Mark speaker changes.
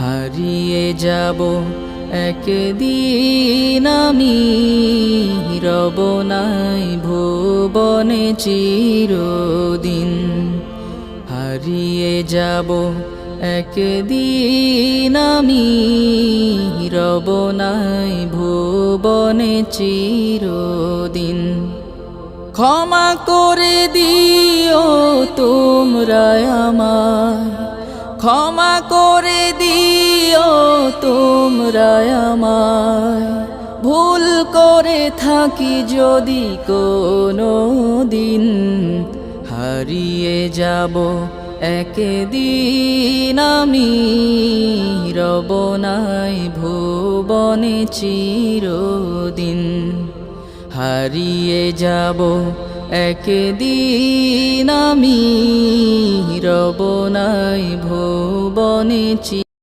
Speaker 1: হারিয়ে যাব একদিন আমি, রব নাই ভুবনে চিরদিন। হারিয়ে যাব একদিন আমি, রব নাই ভুবনে চিরদিন। ক্ষমা করে দিও তোমরা আমায়, ক্ষমা করে দিও তোমরা আমায়, ভুল করে থাকি যদি কোনো দিন। হারিয়ে যাব একদিন আমি, রব নাই ভুবনে চিরদিন। হারিয়ে যাব একদিন আমি, রব নাই ভুবনে চিরদিন।